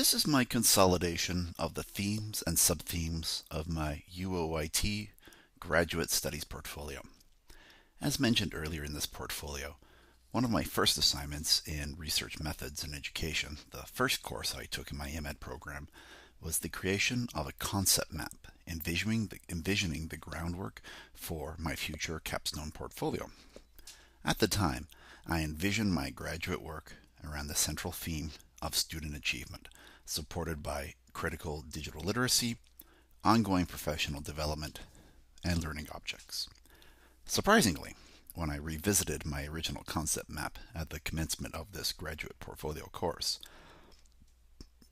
This is my consolidation of the themes and subthemes of my UOIT graduate studies portfolio. As mentioned earlier in this portfolio, one of my first assignments in research methods in education, the first course I took in my MEd program, was the creation of a concept map envisioning the groundwork for my future capstone portfolio. At the time, I envisioned my graduate work around the central theme of student achievement, supported by critical digital literacy, ongoing professional development, and learning objects. Surprisingly, when I revisited my original concept map at the commencement of this graduate portfolio course,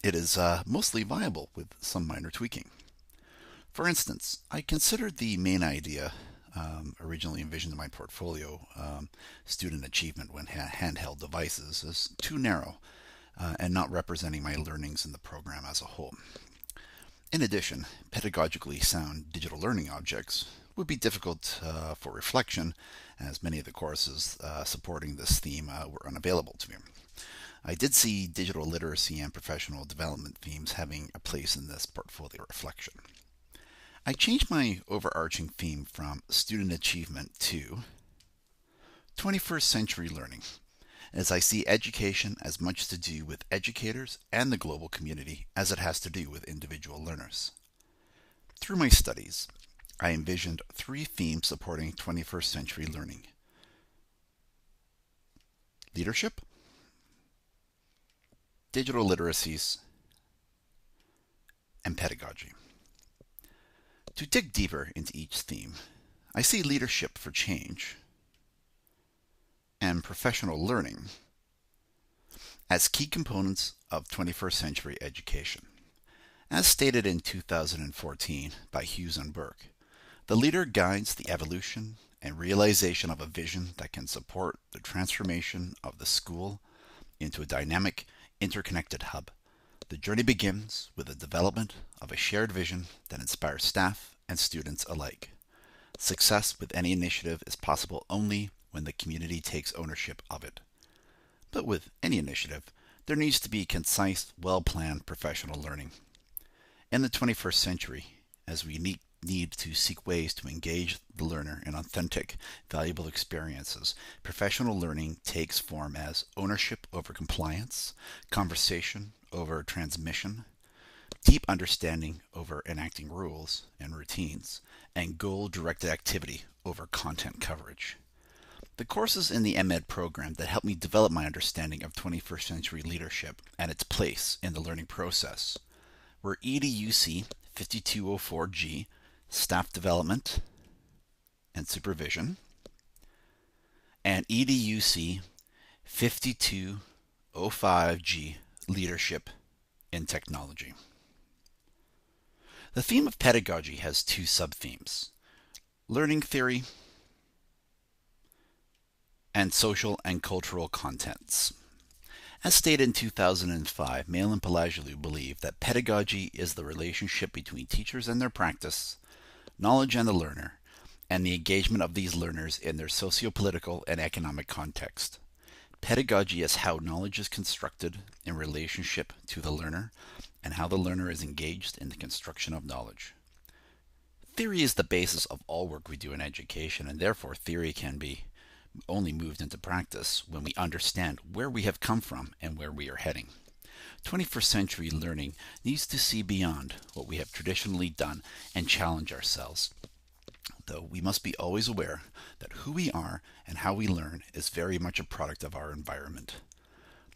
it is mostly viable with some minor tweaking. For instance, I considered the main idea originally envisioned in my portfolio, student achievement when handheld devices, as too narrow and not representing my learnings in the program as a whole. In addition, pedagogically sound digital learning objects would be difficult for reflection, as many of the courses supporting this theme were unavailable to me. I did see digital literacy and professional development themes having a place in this portfolio reflection. I changed my overarching theme from student achievement to 21st century learning, as I see education as much to do with educators and the global community as it has to do with individual learners. Through my studies, I envisioned three themes supporting 21st century learning: leadership, digital literacies, and pedagogy. To dig deeper into each theme, I see leadership for change and professional learning as key components of 21st century education. As stated in 2014 by Hughes and Burke, the leader guides the evolution and realization of a vision that can support the transformation of the school into a dynamic, interconnected hub. The journey begins with the development of a shared vision that inspires staff and students alike. Success with any initiative is possible only when the community takes ownership of it. But with any initiative, there needs to be concise, well-planned professional learning. In the 21st century, as we need to seek ways to engage the learner in authentic, valuable experiences, professional learning takes form as ownership over compliance, conversation over transmission, deep understanding over enacting rules and routines, and goal-directed activity over content coverage. The courses in the MEd program that helped me develop my understanding of 21st century leadership and its place in the learning process were EDUC 5204G, Staff Development and Supervision, and EDUC 5205G, Leadership in Technology. The theme of pedagogy has two sub-themes: learning theory and social and cultural contents. As stated in 2005, Mail and Pelagiou believed that pedagogy is the relationship between teachers and their practice, knowledge and the learner, and the engagement of these learners in their socio-political and economic context. Pedagogy is how knowledge is constructed in relationship to the learner and how the learner is engaged in the construction of knowledge. Theory is the basis of all work we do in education, and therefore theory can be only moved into practice when we understand where we have come from and where we are heading. 21st century learning needs to see beyond what we have traditionally done and challenge ourselves, though we must be always aware that who we are and how we learn is very much a product of our environment.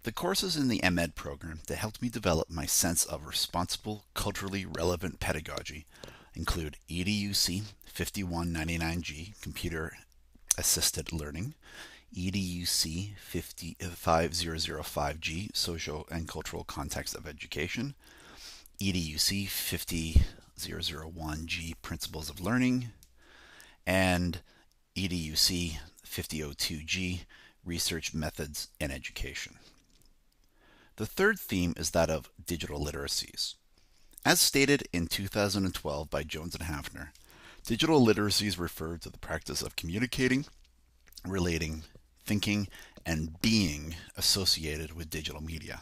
The courses in the MEd program that helped me develop my sense of responsible, culturally relevant pedagogy include EDUC 5199G, Computer Assisted Learning, EDUC 5005G, Social and Cultural Context of Education, EDUC 50001G, Principles of Learning, and EDUC 5002G, Research Methods in Education. The third theme is that of digital literacies. As stated in 2012 by Jones and Hafner, digital literacies refer to the practice of communicating, relating, thinking, and being associated with digital media.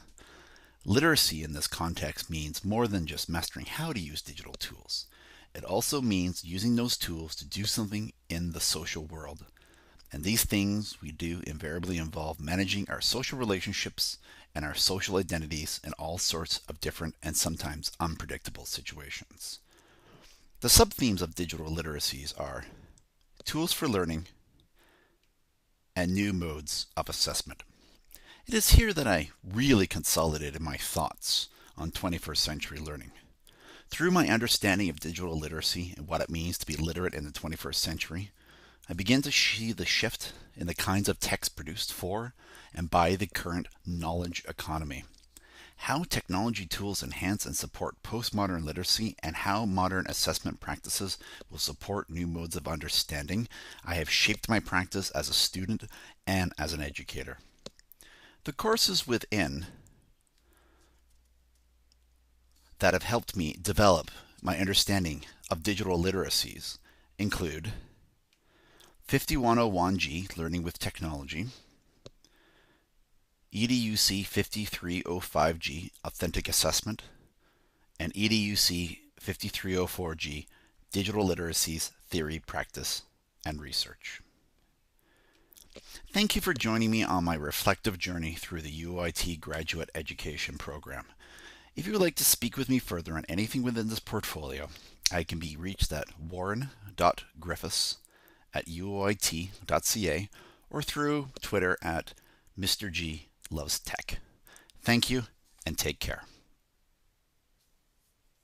Literacy in this context means more than just mastering how to use digital tools. It also means using those tools to do something in the social world. And these things we do invariably involve managing our social relationships and our social identities in all sorts of different and sometimes unpredictable situations. The sub-themes of digital literacies are tools for learning and new modes of assessment. It is here that I really consolidated my thoughts on 21st century learning. Through my understanding of digital literacy and what it means to be literate in the 21st century, I began to see the shift in the kinds of text produced for and by the current knowledge economy. How technology tools enhance and support postmodern literacy and how modern assessment practices will support new modes of understanding, I have shaped my practice as a student and as an educator. The courses within that have helped me develop my understanding of digital literacies include 5101G, Learning with Technology, EDUC 5305G, Authentic Assessment, and EDUC 5304G, Digital Literacies, Theory, Practice, and Research. Thank you for joining me on my reflective journey through the UOIT Graduate Education Program. If you would like to speak with me further on anything within this portfolio, I can be reached at warren.griffiths@uoit.ca or through Twitter at Mr. G Loves Tech. Thank you and take care.